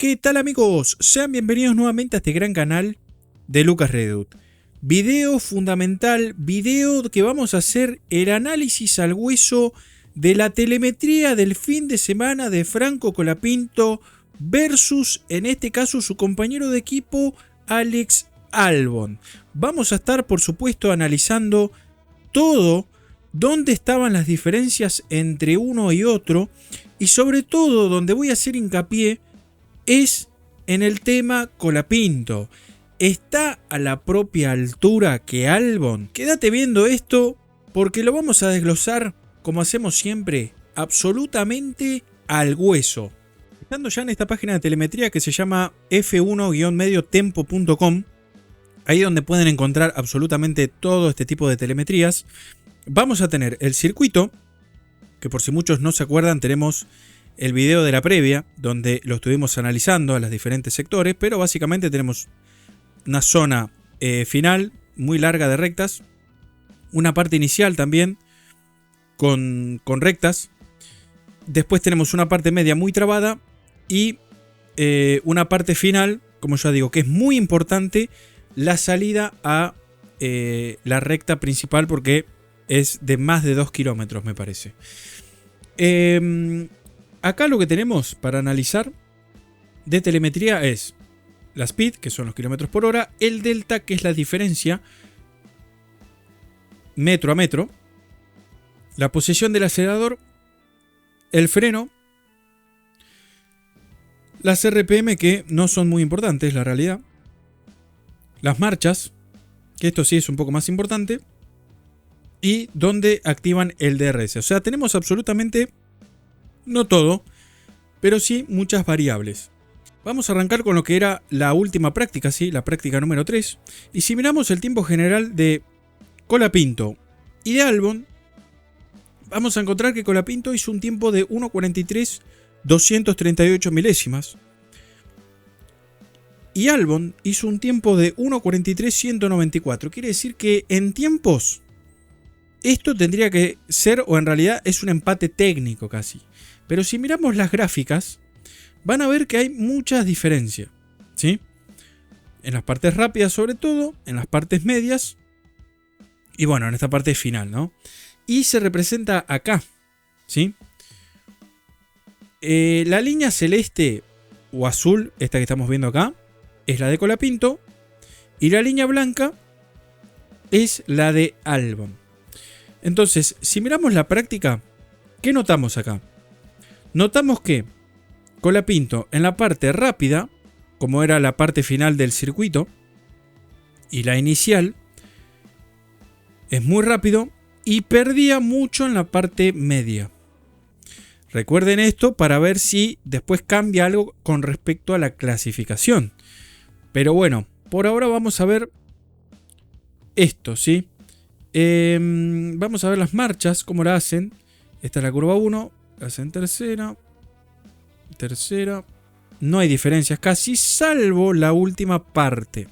¿Qué tal amigos? Sean bienvenidos nuevamente a este gran canal de Lucas Redut. Video fundamental, video que vamos a hacer el análisis al hueso de la telemetría del fin de semana de Franco Colapinto versus, en este caso, su compañero de equipo Alex Albon. Vamos a estar, por supuesto, analizando todo, dónde estaban las diferencias entre uno y otro, y sobre todo donde voy a hacer hincapié es en el tema Colapinto. ¿Está a la propia altura que Albon? Quédate viendo esto porque lo vamos a desglosar, como hacemos siempre, absolutamente al hueso. Estando ya en esta página de telemetría que se llama f1-mediotempo.com, ahí donde pueden encontrar absolutamente todo este tipo de telemetrías, vamos a tener el circuito, que por si muchos no se acuerdan, tenemos el video de la previa, donde lo estuvimos analizando a los diferentes sectores, pero básicamente tenemos una zona final muy larga de rectas, una parte inicial también con rectas, después tenemos una parte media muy trabada y una parte final, como ya digo, que es muy importante, la salida a la recta principal porque es de más de 2 kilómetros me parece. Acá lo que tenemos para analizar de telemetría es la speed, que son los kilómetros por hora, el delta, que es la diferencia metro a metro, la posición del acelerador, el freno, las RPM, que no son muy importantes, la realidad, las marchas, que esto sí es un poco más importante, y donde activan el DRS. O sea, tenemos absolutamente, no todo, pero sí muchas variables. Vamos a arrancar con lo que era la última práctica, ¿sí? La práctica número 3. Y si miramos el tiempo general de Colapinto y de Albon, vamos a encontrar que Colapinto hizo un tiempo de 1:43.238 milésimas. Y Albon hizo un tiempo de 1:43.194. Quiere decir que en tiempos esto tendría que ser, o en realidad es un empate técnico casi. Pero si miramos las gráficas, van a ver que hay muchas diferencias, ¿sí? En las partes rápidas sobre todo, en las partes medias y bueno, en esta parte final, ¿no? Y se representa acá, ¿sí? La línea celeste o azul, esta que estamos viendo acá, es la de Colapinto y la línea blanca es la de Albon. Entonces, si miramos la práctica, ¿qué notamos acá? Notamos que Colapinto en la parte rápida, como era la parte final del circuito, y la inicial, es muy rápido y perdía mucho en la parte media. Recuerden esto para ver si después cambia algo con respecto a la clasificación. Pero bueno, por ahora vamos a ver esto, ¿sí? Vamos a ver las marchas, cómo la hacen. Esta es la curva 1, la hacen tercera. No hay diferencias casi, salvo la última parte,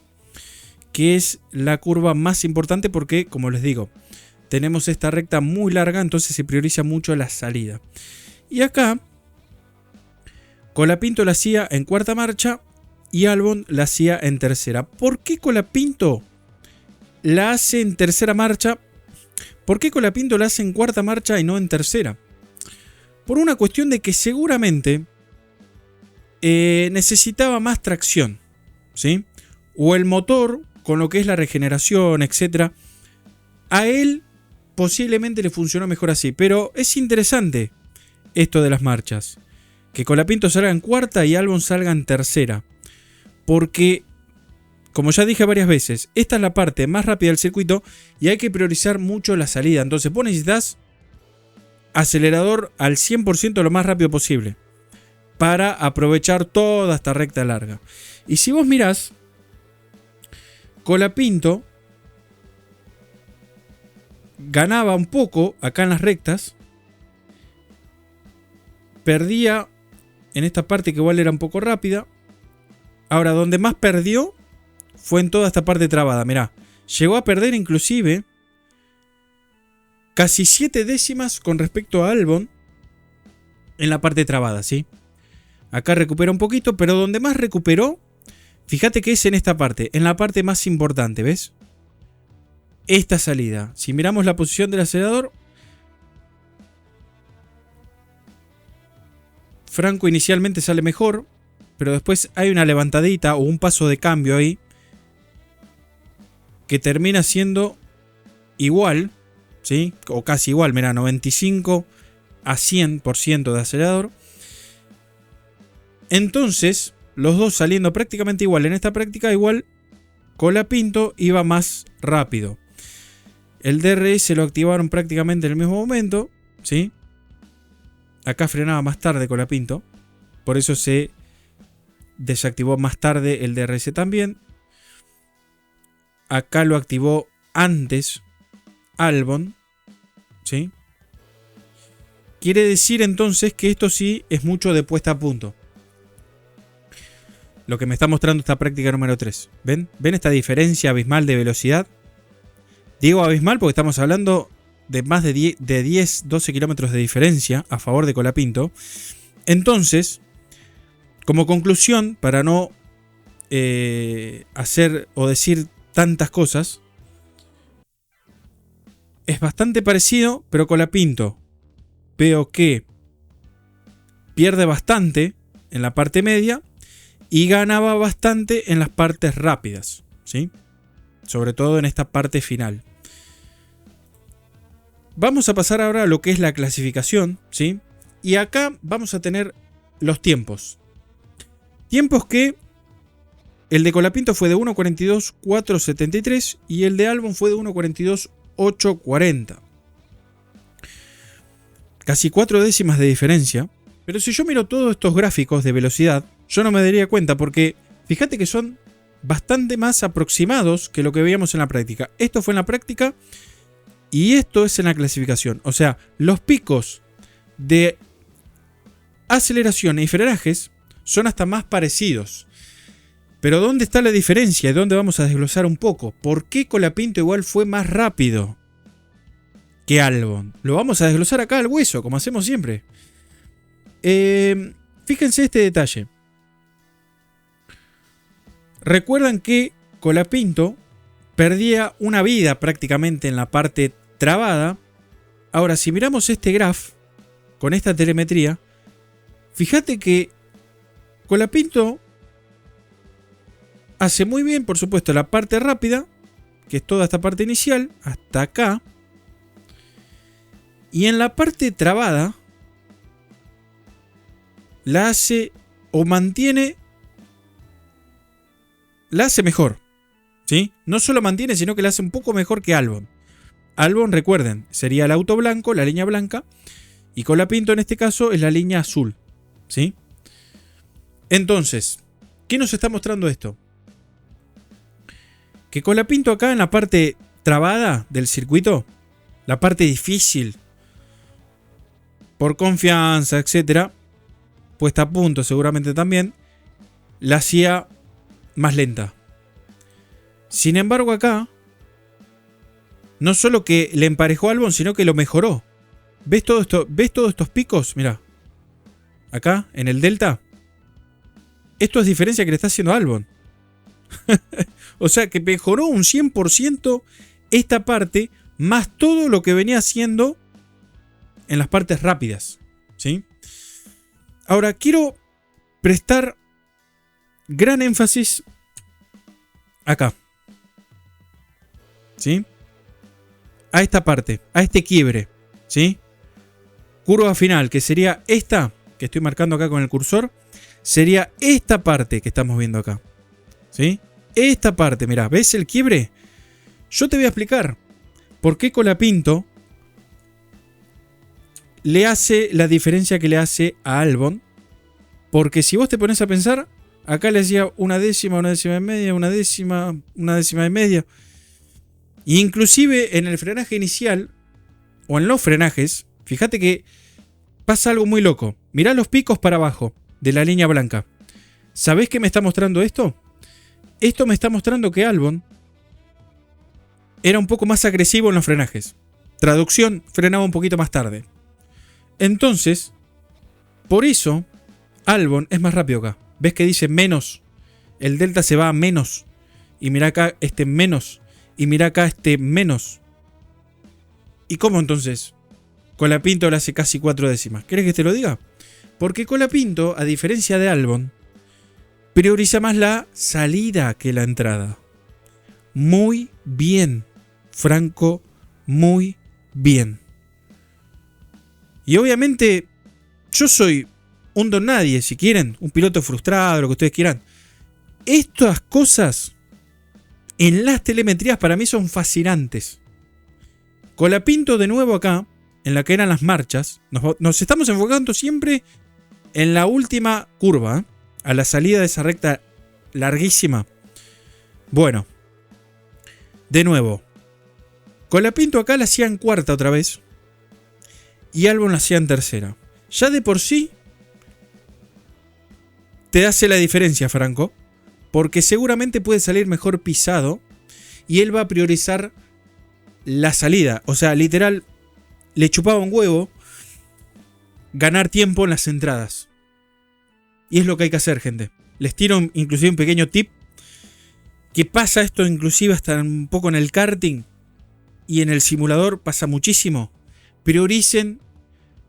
que es la curva más importante porque, como les digo, tenemos esta recta muy larga, entonces se prioriza mucho la salida. Y acá, Colapinto la hacía en cuarta marcha y Albon la hacía en tercera. ¿Por qué Colapinto la hace en tercera marcha? ¿Por qué Colapinto la hace en cuarta marcha y no en tercera? Por una cuestión de que seguramente necesitaba más tracción, ¿sí? O el motor, con lo que es la regeneración, etc. A él posiblemente le funcionó mejor así. Pero es interesante esto de las marchas. Que Colapinto salga en cuarta y Albon salga en tercera. Porque, como ya dije varias veces, esta es la parte más rápida del circuito y hay que priorizar mucho la salida. Entonces vos necesitas acelerador al 100% lo más rápido posible para aprovechar toda esta recta larga. Y si vos mirás, Colapinto ganaba un poco acá en las rectas, perdía en esta parte que igual era un poco rápida. Ahora, donde más perdió fue en toda esta parte trabada. Mirá, llegó a perder inclusive casi 7 décimas con respecto a Albon en la parte trabada, ¿sí? Acá recupera un poquito, pero donde más recuperó, fíjate que es en esta parte, en la parte más importante, ¿ves? Esta salida. Si miramos la posición del acelerador, Franco inicialmente sale mejor, pero después hay una levantadita o un paso de cambio ahí que termina siendo igual, ¿sí? O casi igual, mira, 95 a 100% de acelerador. Entonces, los dos saliendo prácticamente igual. En esta práctica igual, Colapinto iba más rápido. El DRS lo activaron prácticamente en el mismo momento, ¿sí? Acá frenaba más tarde Colapinto, por eso se desactivó más tarde el DRS también. Acá lo activó antes Albon, ¿sí? Quiere decir entonces que esto sí es mucho de puesta a punto. Lo que me está mostrando esta práctica número 3. ¿Ven? ¿Ven esta diferencia abismal de velocidad? Digo abismal porque estamos hablando de más de 10, 12 kilómetros de diferencia a favor de Colapinto. Entonces, como conclusión, para no hacer o decir tantas cosas, es bastante parecido, pero Colapinto veo que pierde bastante en la parte media y ganaba bastante en las partes rápidas, ¿sí? Sobre todo en esta parte final. Vamos a pasar ahora a lo que es la clasificación, ¿sí? Y acá vamos a tener los tiempos. Tiempos que el de Colapinto fue de 1.42.473 y el de Albon fue de 1.42.840. Casi 4 décimas de diferencia. Pero si yo miro todos estos gráficos de velocidad, yo no me daría cuenta porque fíjate que son bastante más aproximados que lo que veíamos en la práctica. Esto fue en la práctica y esto es en la clasificación. O sea, los picos de aceleración y frenajes son hasta más parecidos. Pero ¿dónde está la diferencia? ¿Y dónde vamos a desglosar un poco? ¿Por qué Colapinto igual fue más rápido que Albon? Lo vamos a desglosar acá al hueso, como hacemos siempre. Fíjense este detalle. Recuerdan que Colapinto perdía una vida prácticamente en la parte trabada. Ahora, si miramos este graph con esta telemetría, fíjate que Colapinto hace muy bien, por supuesto, la parte rápida, que es toda esta parte inicial, hasta acá. Y en la parte trabada, la hace o mantiene, la hace mejor, ¿sí? No solo mantiene, sino que la hace un poco mejor que Albon. Albon, recuerden, sería el auto blanco, la línea blanca, y Colapinto en este caso es la línea azul, ¿sí? Entonces, ¿qué nos está mostrando esto? Que Colapinto acá en la parte trabada del circuito, la parte difícil, por confianza, etcétera, puesta a punto seguramente también, la hacía más lenta. Sin embargo acá, no solo que le emparejó a Albon, sino que lo mejoró. ¿Ves todo esto? ¿Ves todos estos picos? Mirá, acá en el delta, esto es diferencia que le está haciendo Albon. O sea que mejoró un 100% esta parte, más todo lo que venía haciendo en las partes rápidas, ¿sí? Ahora quiero prestar gran énfasis acá, ¿sí? A esta parte, a este quiebre, ¿sí? Curva final, que sería esta, que estoy marcando acá con el cursor, sería esta parte que estamos viendo acá, ¿sí? Esta parte, mirá, ¿ves el quiebre? Yo te voy a explicar por qué Colapinto le hace la diferencia que le hace a Albon. Porque si vos te pones a pensar, acá le hacía una décima y media, una décima y media. E inclusive en el frenaje inicial, o en los frenajes, fíjate que pasa algo muy loco. Mirá los picos para abajo de la línea blanca. ¿Sabés qué me está mostrando esto? Esto me está mostrando que Albon era un poco más agresivo en los frenajes. Traducción, frenaba un poquito más tarde. Entonces, por eso, Albon es más rápido acá. ¿Ves que dice menos? El delta se va a menos. Y mira acá este menos. Y mira acá este menos. ¿Y cómo entonces? Colapinto le hace casi 4 décimas. ¿Querés que te lo diga? Porque Colapinto, a diferencia de Albon, prioriza más la salida que la entrada. Muy bien, Franco, muy bien. Y obviamente, yo soy un don nadie, si quieren, un piloto frustrado, lo que ustedes quieran. Estas cosas en las telemetrías para mí son fascinantes. Colapinto de nuevo acá, en la que eran las marchas, nos estamos enfocando siempre en la última curva, a la salida de esa recta larguísima. Bueno, de nuevo, Colapinto acá la hacía en cuarta otra vez y Albon la hacía en tercera. Ya de por sí te hace la diferencia, Franco, porque seguramente puede salir mejor pisado y él va a priorizar la salida. O sea, literal, le chupaba un huevo ganar tiempo en las entradas. Y es lo que hay que hacer, gente. Les tiro inclusive un pequeño tip. Que pasa esto inclusive hasta un poco en el karting. Y en el simulador pasa muchísimo. Prioricen,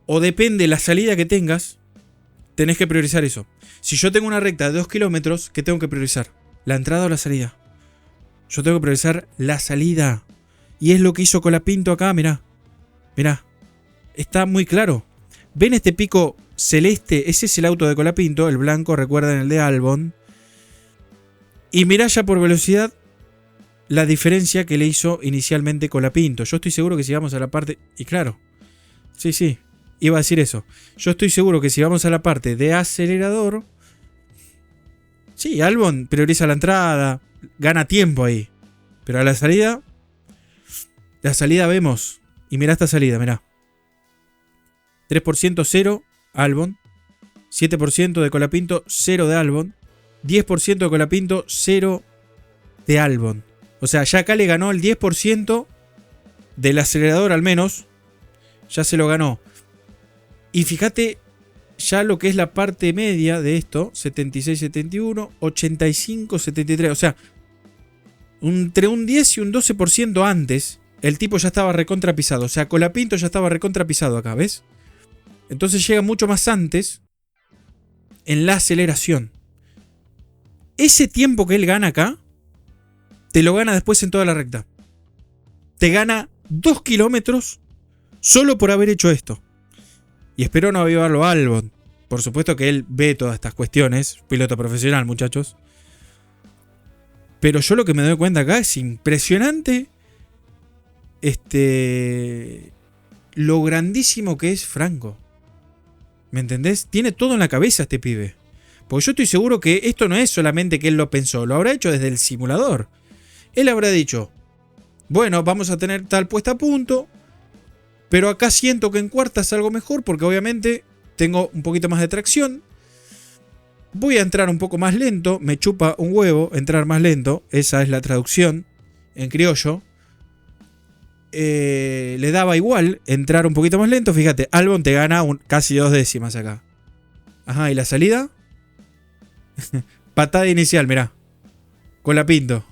o depende la salida que tengas, tenés que priorizar eso. Si yo tengo una recta de 2 kilómetros, ¿qué tengo que priorizar? ¿La entrada o la salida? Yo tengo que priorizar la salida. Y es lo que hizo Colapinto acá, mirá. Mirá. Está muy claro. ¿Ven este pico celeste? Ese es el auto de Colapinto. El blanco, recuerden, el de Albon. Y mirá ya por velocidad la diferencia que le hizo inicialmente Colapinto. Yo estoy seguro que si vamos a la parte... Y claro. Sí. Iba a decir eso. Yo estoy seguro que si vamos a la parte de acelerador... Sí, Albon prioriza la entrada. Gana tiempo ahí. Pero a la salida... La salida vemos. Y mirá esta salida, mirá. 3% 0, Albon. 7% de Colapinto, 0 de Albon. 10% de Colapinto, 0 de Albon. O sea, ya acá le ganó el 10% del acelerador al menos. Ya se lo ganó. Y fíjate ya lo que es la parte media de esto. 76-71, 85-73. O sea, entre un 10 y un 12% antes, el tipo ya estaba recontrapisado. O sea, Colapinto ya estaba recontrapisado acá, ¿ves? Entonces llega mucho más antes en la aceleración. Ese tiempo que él gana acá, te lo gana después en toda la recta. Te gana 2 kilómetros solo por haber hecho esto. Y espero no avivarlo a Albon. Por supuesto que él ve todas estas cuestiones. Piloto profesional, muchachos. Pero yo lo que me doy cuenta acá es impresionante. Lo grandísimo que es Franco. ¿Me entendés? Tiene todo en la cabeza este pibe. Porque yo estoy seguro que esto no es solamente que él lo pensó. Lo habrá hecho desde el simulador. Él habrá dicho, bueno, vamos a tener tal puesta a punto. Pero acá siento que en cuarta es algo mejor. Porque obviamente tengo un poquito más de tracción. Voy a entrar un poco más lento. Me chupa un huevo entrar más lento. Esa es la traducción en criollo. Le daba igual entrar un poquito más lento. Fíjate, Albon te gana casi 2 décimas acá. Ajá, ¿y la salida? Patada inicial, mirá. Colapinto.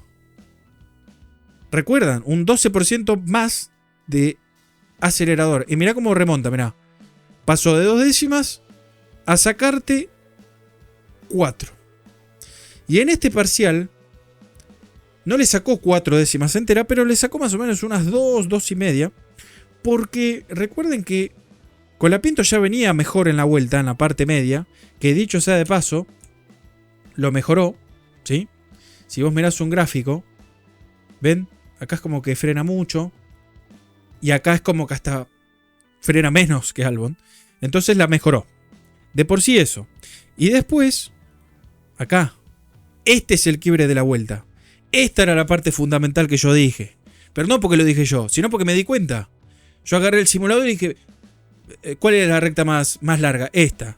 ¿Recuerdan? Un 12% más de acelerador. Y mirá cómo remonta, mirá. Pasó de 2 décimas a sacarte 4. Y en este parcial... No le sacó 4 décimas entera, pero le sacó más o menos unas 2 y media. Porque recuerden que Colapinto ya venía mejor en la vuelta, en la parte media. Que dicho sea de paso, lo mejoró. ¿Sí? Si vos mirás un gráfico, ¿ven? Acá es como que frena mucho. Y acá es como que hasta frena menos que Albon. Entonces la mejoró. De por sí eso. Y después, acá, este es el quiebre de la vuelta. Esta era la parte fundamental que yo dije. Pero no porque lo dije yo, sino porque me di cuenta. Yo agarré el simulador y dije, ¿cuál era la recta más larga? Esta.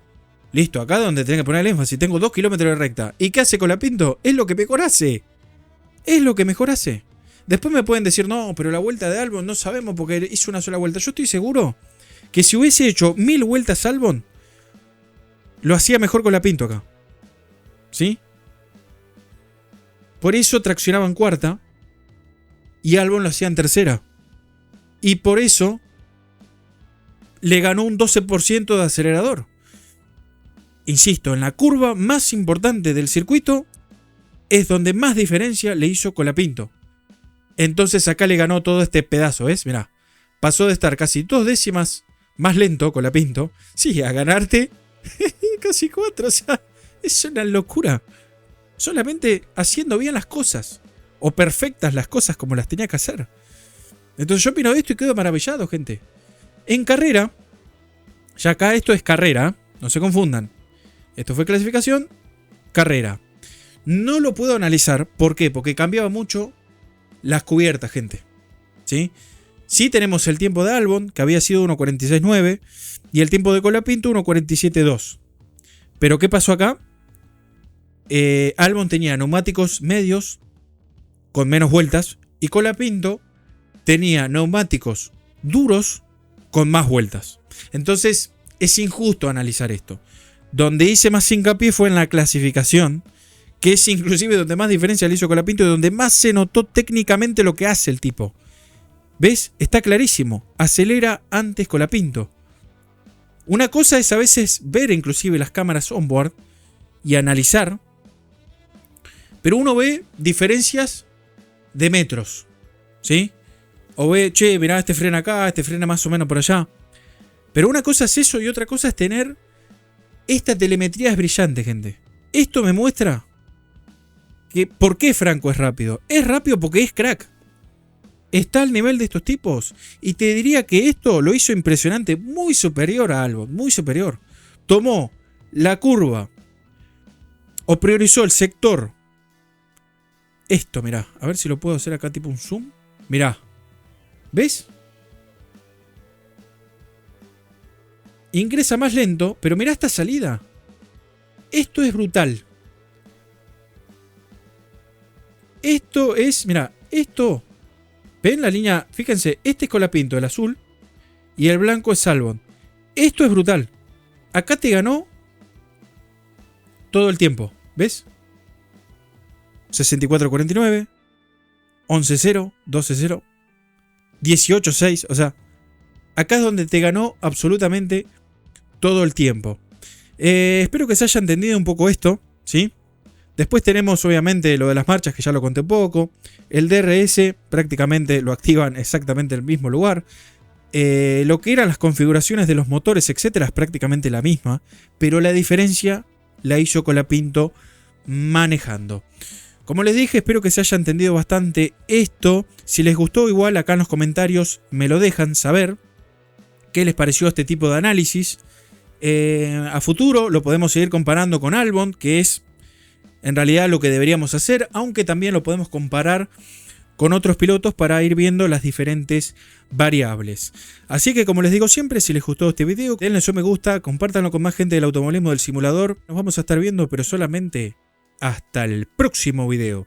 Listo, acá donde tenía que poner el énfasis. Tengo 2 kilómetros de recta. ¿Y qué hace Colapinto? Es lo que mejor hace. Es lo que mejor hace. Después me pueden decir, no, pero la vuelta de Albon no sabemos porque hizo una sola vuelta. Yo estoy seguro que si hubiese hecho 1000 vueltas Albon, lo hacía mejor Colapinto acá. ¿Sí? Por eso traccionaba en cuarta y Albon lo hacía en tercera. Y por eso le ganó un 12% de acelerador. Insisto, en la curva más importante del circuito es donde más diferencia le hizo Colapinto. Entonces acá le ganó todo este pedazo, ¿ves? Mirá, pasó de estar casi 2 décimas más lento Colapinto, sí, a ganarte casi 4, o sea, es una locura. Solamente haciendo bien las cosas, o perfectas las cosas como las tenía que hacer. Entonces yo opino esto y quedo maravillado, gente. En carrera, ya acá esto es carrera, no se confundan. Esto fue clasificación, carrera. No lo puedo analizar, ¿por qué? Porque cambiaba mucho las cubiertas, gente. ¿Sí? Sí tenemos el tiempo de Albon, que había sido 1.46.9, y el tiempo de Colapinto 1.47.2. Pero ¿qué pasó acá? Albon tenía neumáticos medios con menos vueltas y Colapinto tenía neumáticos duros con más vueltas. Entonces es injusto analizar esto. Donde hice más hincapié fue en la clasificación, que es inclusive donde más diferencia le hizo Colapinto y donde más se notó técnicamente lo que hace el tipo. ¿Ves? Está clarísimo. Acelera antes Colapinto. Una cosa es a veces ver inclusive las cámaras onboard y analizar, pero uno ve diferencias de metros, ¿sí? O ve, che, mirá, este frena acá, este frena más o menos por allá. Pero una cosa es eso y otra cosa es tener... Esta telemetría es brillante, gente. Esto me muestra que ¿por qué Franco es rápido? Es rápido porque es crack. Está al nivel de estos tipos. Y te diría que esto lo hizo impresionante. Muy superior a Albon. Muy superior. Tomó la curva. O priorizó el sector. Esto, mirá. A ver si lo puedo hacer acá tipo un zoom. Mirá. ¿Ves? Ingresa más lento. Pero mirá esta salida. Esto es brutal. Esto es... Mirá. Esto... ¿Ven la línea? Fíjense, este es Colapinto, el azul, y el blanco es Albon. Esto es brutal. Acá te ganó todo el tiempo, ¿ves? 64.49, 11.0, 12.0, 18.6, o sea, acá es donde te ganó absolutamente todo el tiempo. Espero que se haya entendido un poco esto, ¿sí? Después tenemos obviamente lo de las marchas, que ya lo conté poco. El DRS prácticamente lo activan exactamente en el mismo lugar. Lo que eran las configuraciones de los motores, etcétera, es prácticamente la misma. Pero la diferencia la hizo Colapinto manejando. Como les dije, espero que se haya entendido bastante esto. Si les gustó, igual acá en los comentarios me lo dejan saber. ¿Qué les pareció este tipo de análisis? A futuro lo podemos seguir comparando con Albon, que es... en realidad lo que deberíamos hacer, aunque también lo podemos comparar con otros pilotos para ir viendo las diferentes variables. Así que como les digo siempre, si les gustó este video, denle su me gusta, compártanlo con más gente del automovilismo del simulador. Nos vamos a estar viendo, pero solamente hasta el próximo video.